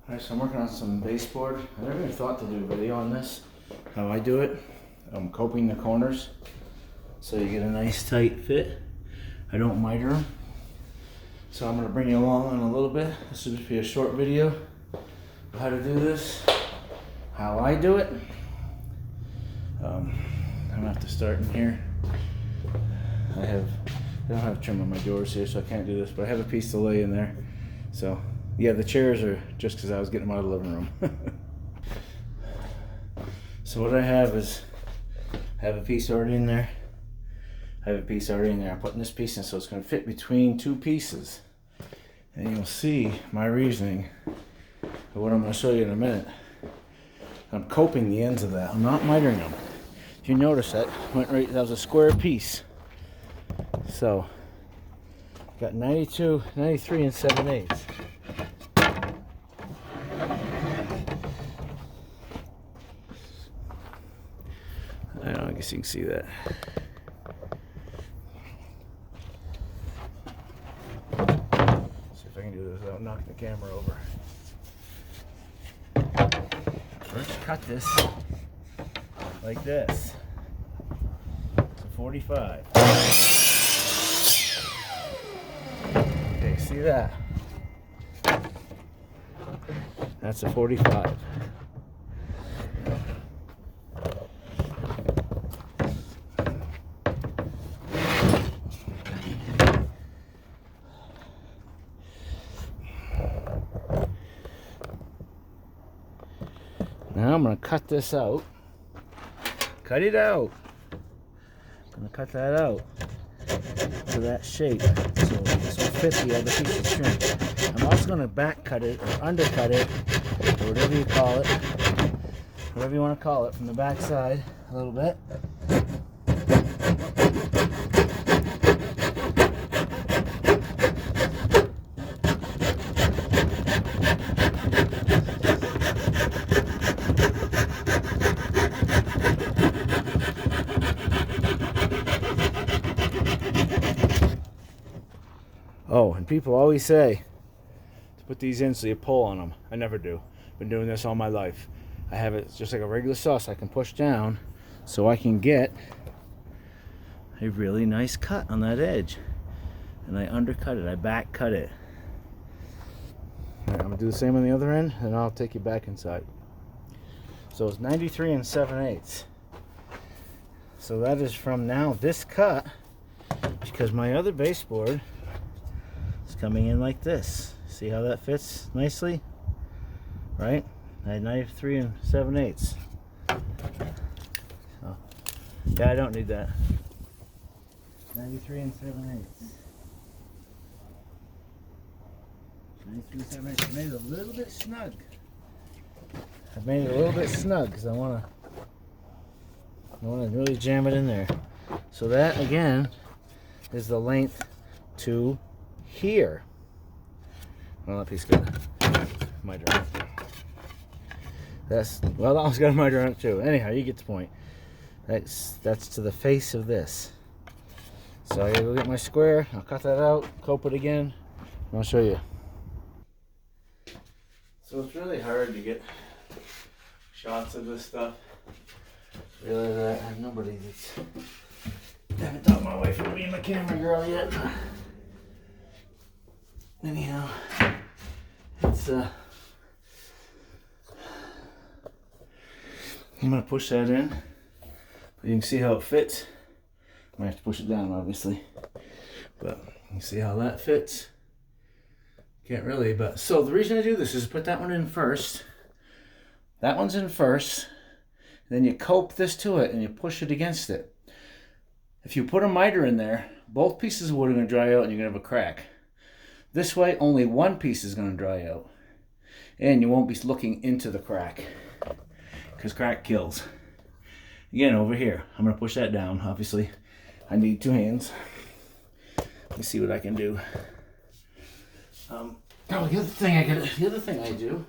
Alright, so I'm working on some baseboard. I never even thought to do a video on this. How I do it. I'm coping the corners so you get a nice tight fit. I don't miter them. So I'm going to bring you along in a little bit. This will just be a short video of how to do this, how I do it. I'm going to have to start in here. I don't have trim on my doors here, so I can't do this, but I have a piece to lay in there. So yeah, the chairs are just because I was getting them out of the living room. So what I have is, I have a piece already in there. I'm putting this piece in so it's going to fit between two pieces. And you'll see my reasoning of what I'm going to show you in a minute. I'm coping the ends of that. I'm not mitering them. If you notice that was a square piece. So, got 92, 93 and 7/8. I guess you can see that. See if I can do this without knocking the camera over. First, cut this like this. It's a 45. Okay, see that? That's a 45. Now I'm going to cut this out. Cut it out. I'm going to cut that out to that shape so this will fit the other piece of trim. I'm also going to back cut it or undercut it or whatever you call it, whatever you want to call it, from the back side a little bit. Oh, and people always say to put these in so you pull on them. I never do. Been doing this all my life. I have it just like a regular sauce I can push down so I can get a really nice cut on that edge. And I undercut it. I back cut it. All right, I'm going to do the same on the other end and I'll take you back inside. So it's 93 and 7/8. So that is from now this cut, because my other baseboard coming in like this. See how that fits nicely? Right? I had 93 and 7/8. So, yeah, I don't need that. 93 and 7/8. 93 and 7/8. I made it a little bit snug. I've made it a little bit snug because I want to really jam it in there. So that again is the length to here. Well, that piece got miter on it. That one's got a miter on it too. Anyhow, you get the point. That's to the face of this. So I gotta go get my square. I'll cut that out, cope it again, and I'll show you. So it's really hard to get shots of this stuff. Realize that I have nobody that's haven't taught my wife from being a camera girl yet. Anyhow, it's I'm gonna push that in, but you can see how it fits. I might have to push it down, obviously, but you can see how that fits. Can't really, but so the reason I do this is put that one in first. That one's in first, then you cope this to it and you push it against it. If you put a miter in there, both pieces of wood are gonna dry out and you're gonna have a crack. This way, only one piece is going to dry out. And you won't be looking into the crack, because crack kills. Again, over here, I'm going to push that down. Obviously, I need two hands. Let me see what I can do. The other thing I do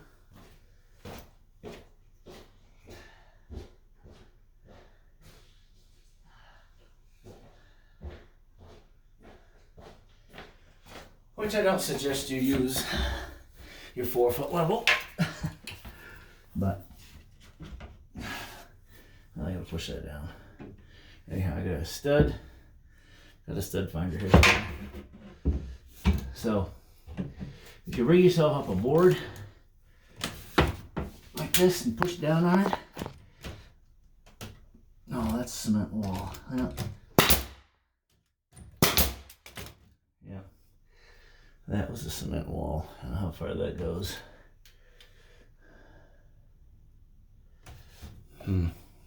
which I don't suggest you use your 4-foot level. but I gotta push that down. Anyhow, I got a stud. Got a stud finder here. So if you rig yourself up a board like this and push down on it. Oh, that's a cement wall. Yeah. Yeah. That was a cement wall. I don't know how far that goes.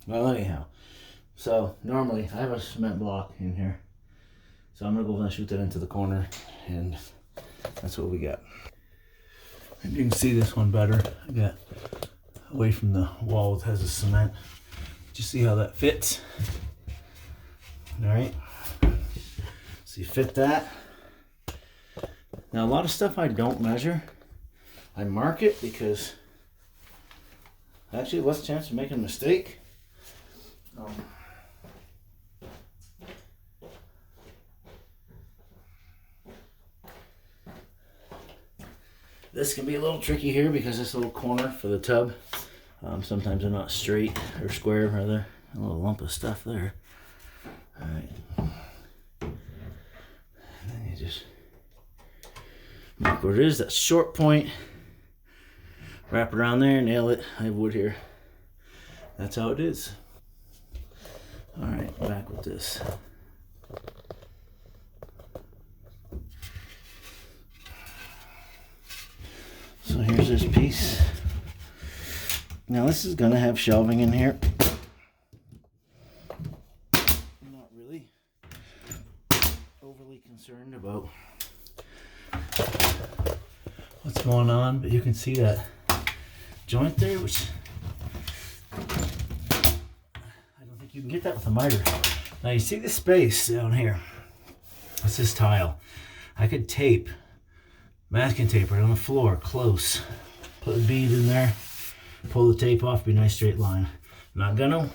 Well, anyhow. So normally I have a cement block in here. So I'm gonna go and shoot that into the corner, and that's what we got. And you can see this one better. I got away from the wall that has the cement. You see how that fits? All right. So you fit that. Now a lot of stuff I don't measure. I mark it because actually less chance of making a mistake. This can be a little tricky here because this little corner for the tub, sometimes they're not straight or square, rather. A little lump of stuff there. All right. And then you just mark where it is, that short point. Wrap it around there, nail it. I have wood here. That's how it is. All right, back with this. So here's this piece. Now this is gonna have shelving in here. I'm not really overly concerned about what's going on, but you can see that joint there, which I don't think you can get that with a miter. Now you see the space down here. That's this tile. I could tape, masking tape right on the floor, close. Put a bead in there, pull the tape off, be a nice straight line. I'm not gonna.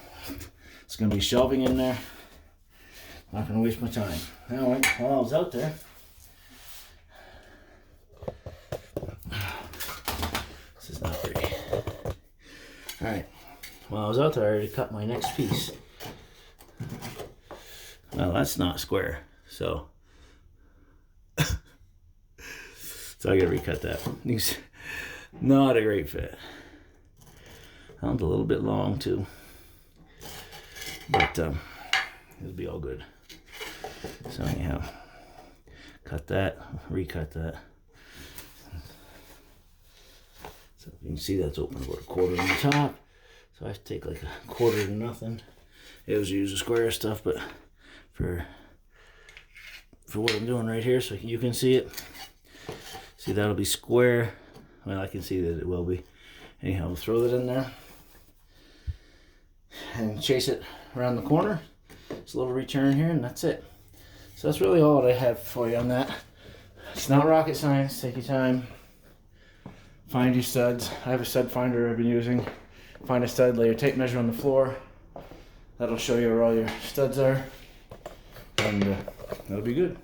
It's gonna be shelving in there. Not gonna waste my time. Anyway, while I was out there, this is not pretty. All right, while I was out there, I already cut my next piece. Well, that's not square, so I gotta recut that. It's not a great fit. Sounds a little bit long too, but it'll be all good. So anyhow, cut that, recut that. So you can see that's open about a quarter on the top. So I have to take like a quarter to nothing. It was use the square stuff, but for what I'm doing right here, so you can see it. See, that'll be square. Well, I can see that it will be. Anyhow, we'll throw that in there and chase it around the corner. It's a little return here, and that's it. So that's really all that I have for you on that. It's not rocket science. Take your time. Find your studs. I have a stud finder I've been using. Find a stud, lay your tape measure on the floor. That'll show you where all your studs are, and that'll be good.